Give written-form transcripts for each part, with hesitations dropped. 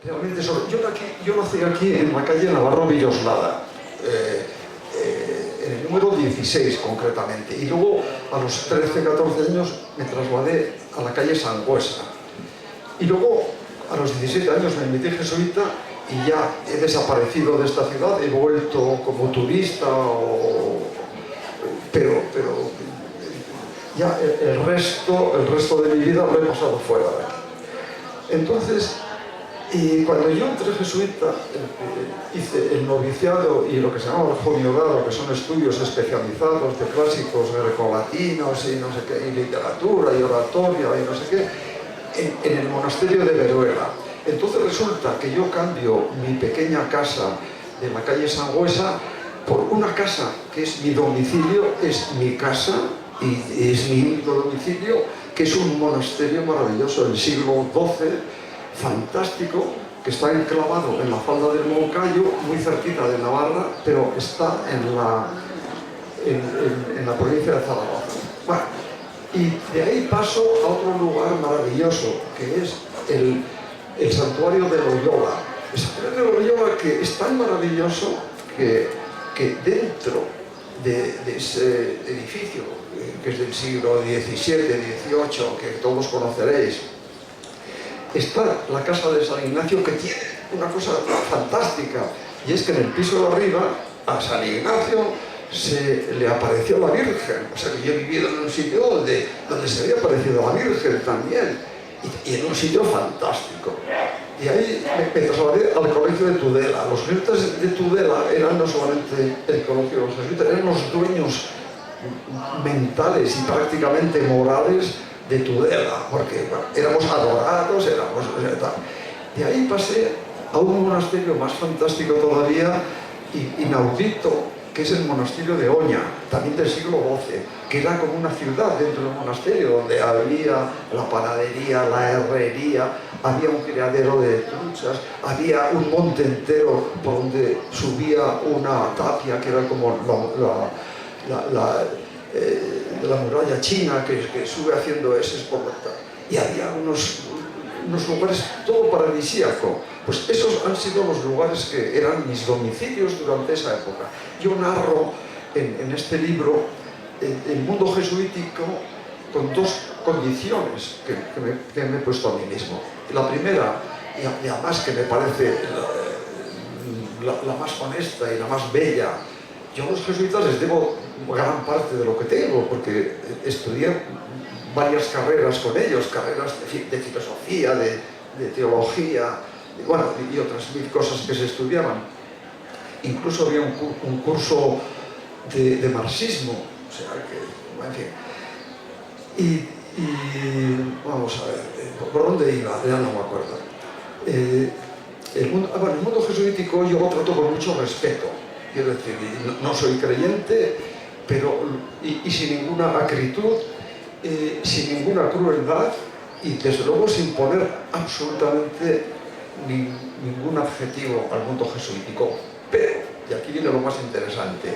realmente yo nací aquí en la calle Navarro Villoslada, en el número 16 concretamente, y luego a los 13, 14 años me trasladé a la calle Sangüesa, y luego a los 17 años me metí jesuita y ya he desaparecido de esta ciudad, he vuelto como turista, pero ya el resto de mi vida lo he pasado fuera de aquí. Entonces, y cuando yo entré jesuita, hice el noviciado y lo que se llama el juniorado, que son estudios especializados de clásicos grecolatinos y no sé qué, y literatura y oratoria y no sé qué, en el monasterio de Veruela. Entonces resulta que yo cambio mi pequeña casa de la calle Sangüesa por una casa que es mi domicilio, es mi casa y es mi único domicilio, que es un monasterio maravilloso del siglo XII, fantástico, que está enclavado en la falda del Moncayo, muy cerquita de Navarra, pero está en la provincia de Zaragoza. Bueno, y de ahí paso a otro lugar maravilloso, que es el santuario de Loyola. El santuario de Loyola, que es tan maravilloso que dentro de ese edificio, que es del siglo XVII, XVIII, que todos conoceréis, está la casa de San Ignacio, que tiene una cosa fantástica, y es que en el piso de arriba a San Ignacio se le apareció la Virgen. O sea que yo he vivido en un sitio donde se había aparecido la Virgen también, y en un sitio fantástico. Y ahí me trasladé al colegio de Tudela. Los jesuitas de Tudela eran no solamente el colegio de los jesuitas, eran los dueños mentales y prácticamente morales de Tudela, porque bueno, éramos adorados, De ahí pasé a un monasterio más fantástico todavía, inaudito, que es el monasterio de Oña, también del siglo XII, que era como una ciudad dentro del monasterio, donde había la panadería, la herrería, había un criadero de truchas, había un monte entero por donde subía una tapia que era como la muralla china que sube haciendo eses por la... Y había unos lugares todo paradisíaco. Pues esos han sido los lugares que eran mis domicilios durante esa época. Yo narro en este libro el mundo jesuítico con dos condiciones que me he puesto a mí mismo. La primera, y además que me parece la más honesta y la más bella, yo a los jesuitas les debo gran parte de lo que tengo, porque estudié varias carreras con ellos, carreras de filosofía, de teología, y otras mil cosas que se estudiaban. Incluso había un curso de marxismo, o sea que, en fin. Y vamos a ver, ¿por dónde iba? Ya no me acuerdo. El mundo jesuítico yo lo trato con mucho respeto. Quiero decir, no soy creyente, pero y sin ninguna acritud, sin ninguna crueldad, y desde luego sin poner absolutamente ningún adjetivo al mundo jesuítico. Pero, y aquí viene lo más interesante,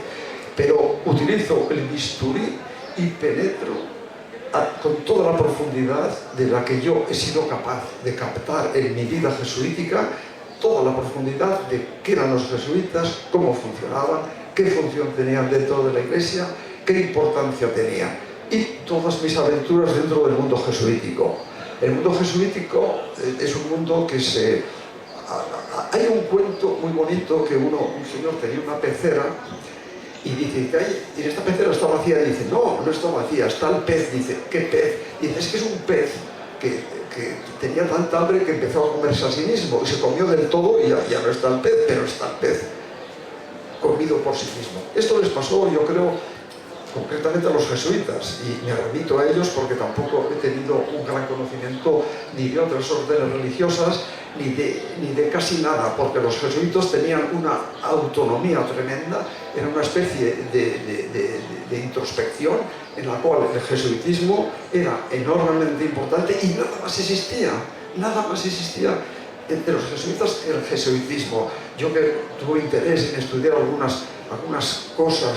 pero utilizo el bisturí y penetro con toda la profundidad de la que yo he sido capaz de captar en mi vida jesuítica, toda la profundidad de qué eran los jesuitas, cómo funcionaban, qué función tenían dentro de la Iglesia, qué importancia tenían, y todas mis aventuras dentro del mundo jesuítico. El mundo jesuítico es un mundo que hay un cuento muy bonito que un señor tenía una pecera y dice, y en esta pecera está vacía, y dice, no está vacía, está el pez. Dice, ¿qué pez? Y dice, es que es un pez que tenía tanta hambre que empezó a comerse a sí mismo y se comió del todo y ya no está el pez, pero está el pez comido por sí mismo. Esto les pasó, yo creo, concretamente a los jesuitas, y me remito a ellos porque tampoco he tenido un gran conocimiento ni de otras órdenes religiosas ni de casi nada, porque los jesuitas tenían una autonomía tremenda, era una especie de introspección en la cual el jesuitismo era enormemente importante y nada más existía entre los jesuitas el jesuitismo. Yo que tuve interés en estudiar algunas cosas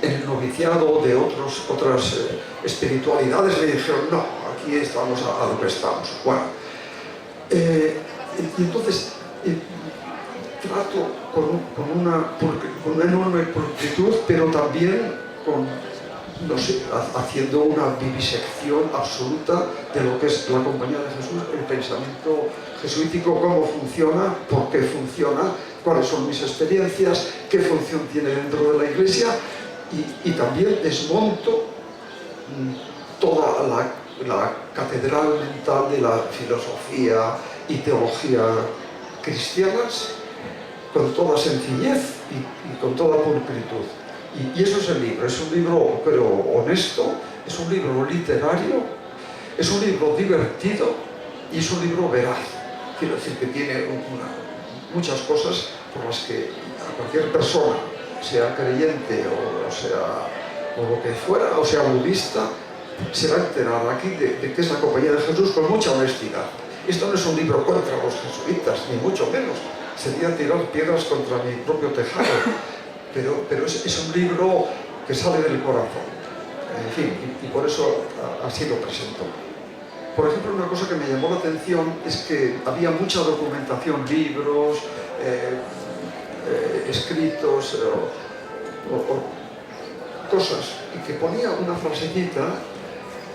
en el noviciado de otras espiritualidades, me dijeron, no, aquí estamos a lo que estamos. Bueno, Y entonces trato con una enorme pulcritud, pero también con, no sé, haciendo una vivisección absoluta de lo que es la Compañía de Jesús, el pensamiento jesuítico, cómo funciona, por qué funciona, cuáles son mis experiencias, qué función tiene dentro de la Iglesia, y también desmonto toda la catedral mental de la filosofía y teología cristianas con toda sencillez y con toda pulcritud. Y eso es el libro. Es un libro, pero honesto, es un libro literario, es un libro divertido y es un libro veraz. Quiero decir que tiene muchas cosas por las que a cualquier persona, sea creyente o lo que fuera, o sea budista, se va a enterar aquí de qué es la Compañía de Jesús con mucha honestidad. Esto no es un libro contra los jesuitas, ni mucho menos. Sería tirar piedras contra mi propio tejado. Pero es un libro que sale del corazón. En fin, y por eso así lo presento. Por ejemplo, una cosa que me llamó la atención es que había mucha documentación, libros, escritos, cosas, y que ponía una frasecita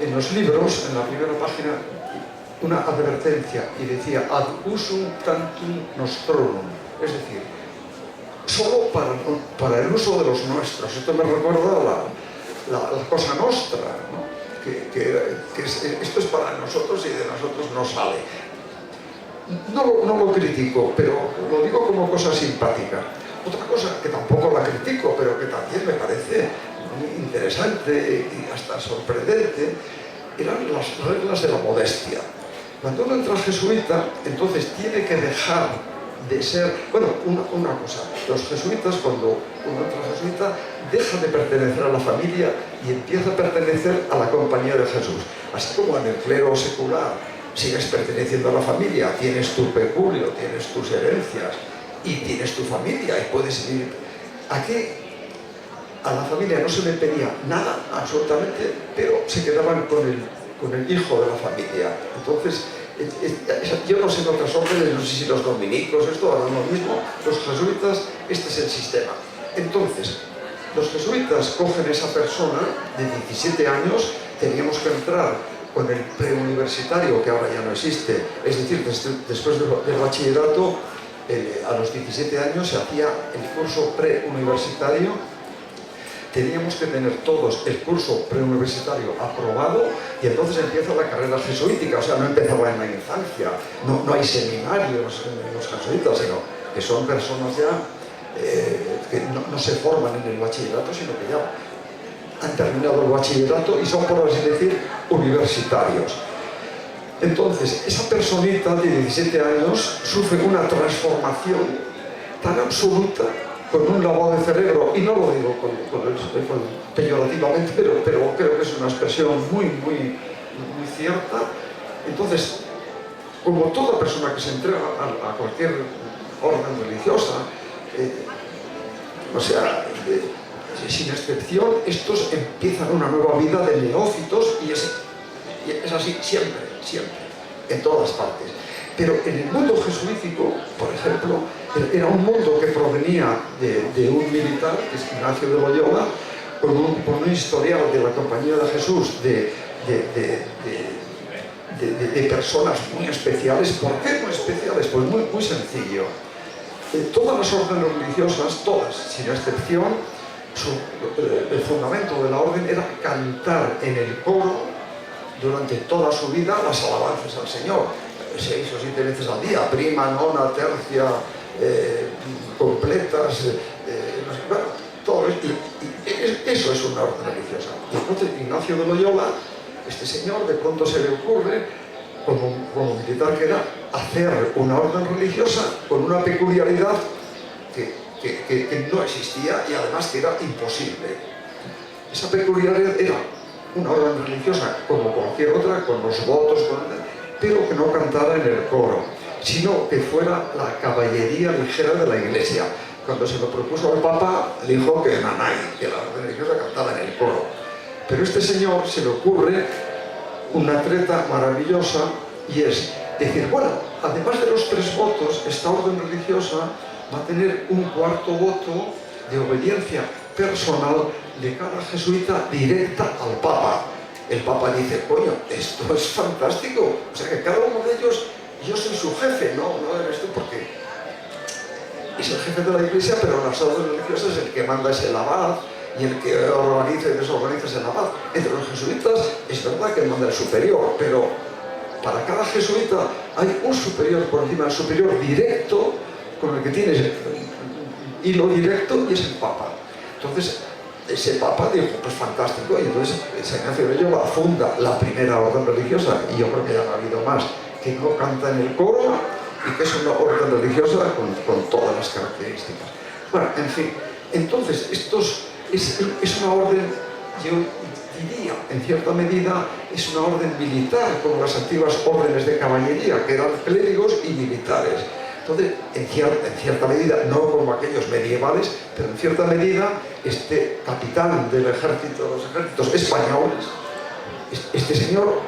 en los libros, en la primera página, una advertencia, y decía ad usum tantum nostrorum, es decir, solo para el uso de los nuestros. Esto me recuerda la cosa nostra, ¿no? Esto es para nosotros y de nosotros no sale. No lo critico, pero lo digo como cosa simpática. Otra cosa que tampoco la critico, pero que también me parece muy interesante y hasta sorprendente, eran las reglas de la modestia. Cuando uno entra jesuita, entonces tiene que dejar de ser... Bueno, una cosa, los jesuitas, cuando uno entra jesuita, deja de pertenecer a la familia y empieza a pertenecer a la Compañía de Jesús. Así como en el clero secular sigues perteneciendo a la familia, tienes tu peculio, tienes tus herencias y tienes tu familia y puedes vivir. Aquí a la familia no se le pedía nada, absolutamente, pero se quedaban con el hijo de la familia. Entonces, yo no sé en otras órdenes, no sé si los dominicos, esto harán lo mismo, los jesuitas, este es el sistema. Entonces, los jesuitas cogen a esa persona de 17 años, teníamos que entrar con el preuniversitario, que ahora ya no existe, es decir, después del bachillerato, a los 17 años se hacía el curso preuniversitario. Teníamos que tener todos el curso preuniversitario aprobado y entonces empieza la carrera jesuítica, o sea, no empezaba en la infancia, no hay seminarios en los jesuitas, sino que son personas ya que no se forman en el bachillerato, sino que ya han terminado el bachillerato y son, por así decir, universitarios. Entonces, esa personita de 17 años sufre una transformación tan absoluta, con un lavado de cerebro, y no lo digo peyorativamente, pero creo que es una expresión muy cierta. Entonces, como toda persona que se entrega a cualquier orden religiosa, o sea, sin excepción, estos empiezan una nueva vida de neófitos, y es así siempre, en todas partes. Pero en el mundo jesuítico, por ejemplo, era un mundo que provenía de un militar, que es Ignacio de Loyola, con un historial de la Compañía de Jesús, de personas muy especiales. ¿Por qué muy especiales? Pues muy sencillo. Todas las órdenes religiosas, todas, sin excepción, el fundamento de la orden era cantar en el coro durante toda su vida las alabanzas al Señor. 6 o 7 veces al día, prima, nona, tercia, completas, no sé, bueno, todo eso es una orden religiosa. Y entonces Ignacio de Loyola, este señor, de pronto se le ocurre, como militar que era, hacer una orden religiosa con una peculiaridad que no existía y además que era imposible. Esa peculiaridad era una orden religiosa como cualquier otra, con los votos, pero que no cantara en el coro, sino que fuera la caballería ligera de la Iglesia. Cuando se lo propuso al Papa, dijo que nanay, que la orden religiosa cantaba en el coro. Pero a este señor se le ocurre una treta maravillosa, y es decir, bueno, además de los 3 votos, esta orden religiosa va a tener un 4.º voto de obediencia personal de cada jesuita directa al Papa. El Papa dice, coño, esto es fantástico. O sea que cada uno de ellos, yo soy su jefe, no eres tú, porque es el jefe de la Iglesia, pero en las órdenes religiosas el que manda es el abad, y el que organiza y desorganiza es el abad. Entre los jesuitas es verdad que manda el superior, pero para cada jesuita hay un superior por encima, el superior directo, con el que tienes hilo directo, y es el Papa. Entonces, ese Papa dijo, pues fantástico, y entonces San Ignacio de Loyola funda la primera orden religiosa, y yo creo que ya no ha habido más, que no canta en el coro, y que es una orden religiosa con todas las características. Bueno, en fin, entonces, es una orden, yo diría, en cierta medida, es una orden militar, como las antiguas órdenes de caballería, que eran clérigos y militares. Entonces, en cierta medida, no como aquellos medievales, pero en cierta medida, este capitán del ejército, de los ejércitos españoles, este señor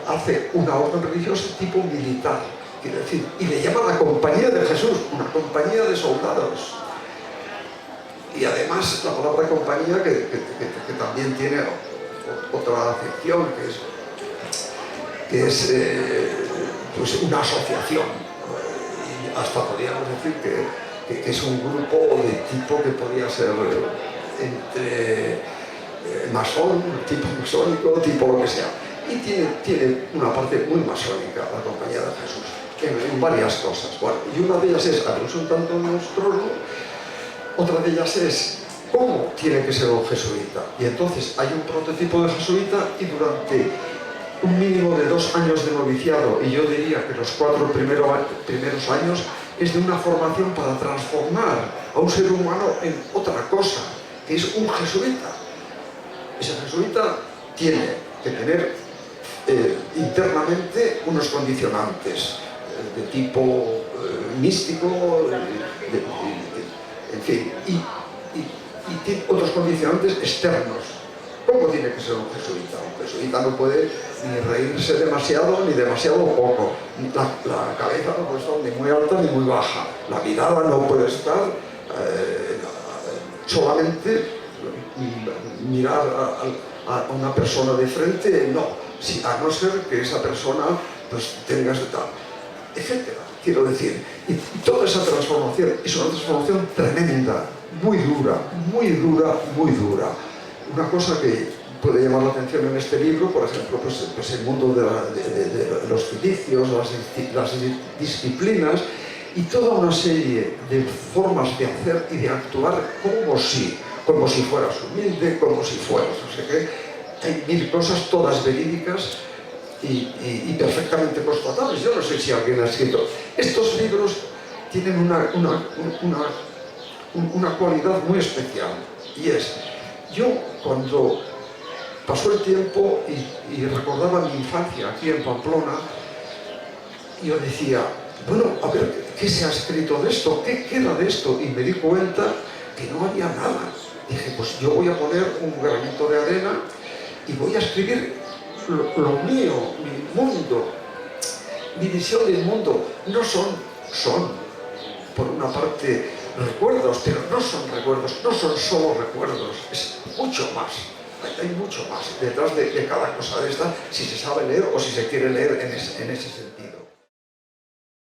hace una orden religiosa tipo militar, quiere decir, y le llama la Compañía de Jesús, una compañía de soldados. Y además la palabra compañía que también tiene otra acepción, que es pues una asociación. Y hasta podríamos decir que es un grupo de tipo que podría ser entre masón, tipo masónico, tipo lo que sea. Y tiene una parte muy masónica, la Compañía de Jesús, en varias cosas. Bueno, y una de ellas es Agnus un tanto nostromo. Otra de ellas es cómo tiene que ser un jesuita. Y entonces hay un prototipo de jesuita, y durante un mínimo de 2 años de noviciado, y yo diría que los 4 primeros años, es de una formación para transformar a un ser humano en otra cosa, que es un jesuita. Ese jesuita tiene que tener internamente unos condicionantes de tipo místico, en fin, y tiene otros condicionantes externos. ¿Cómo tiene que ser un jesuita? Un jesuita no puede ni reírse demasiado ni demasiado poco. La cabeza no puede estar ni muy alta ni muy baja. La mirada no puede estar solamente mirar a una persona de frente, no. A no ser que esa persona pues tenga tal, etcétera. Quiero decir, y toda esa transformación es una transformación tremenda, muy dura, muy dura, muy dura. Una cosa que puede llamar la atención en este libro, por ejemplo, pues el mundo de los cilicios, las disciplinas, y toda una serie de formas de hacer y de actuar como si fueras humilde, como si fueras, no sé qué. Hay 1000 cosas, todas verídicas, y perfectamente constatables. Yo no sé si alguien ha escrito. Estos libros tienen una cualidad muy especial, y es, yo cuando pasó el tiempo y recordaba mi infancia aquí en Pamplona, yo decía, bueno, a ver, ¿qué se ha escrito de esto? ¿Qué queda de esto? Y me di cuenta que no había nada. Dije, pues yo voy a poner un granito de arena y voy a escribir lo mío, mi mundo, mi visión del mundo. No son, por una parte, recuerdos, pero no son recuerdos, no son solo recuerdos, es mucho más. Hay mucho más detrás de cada cosa de esta, si se sabe leer o si se quiere leer en ese sentido.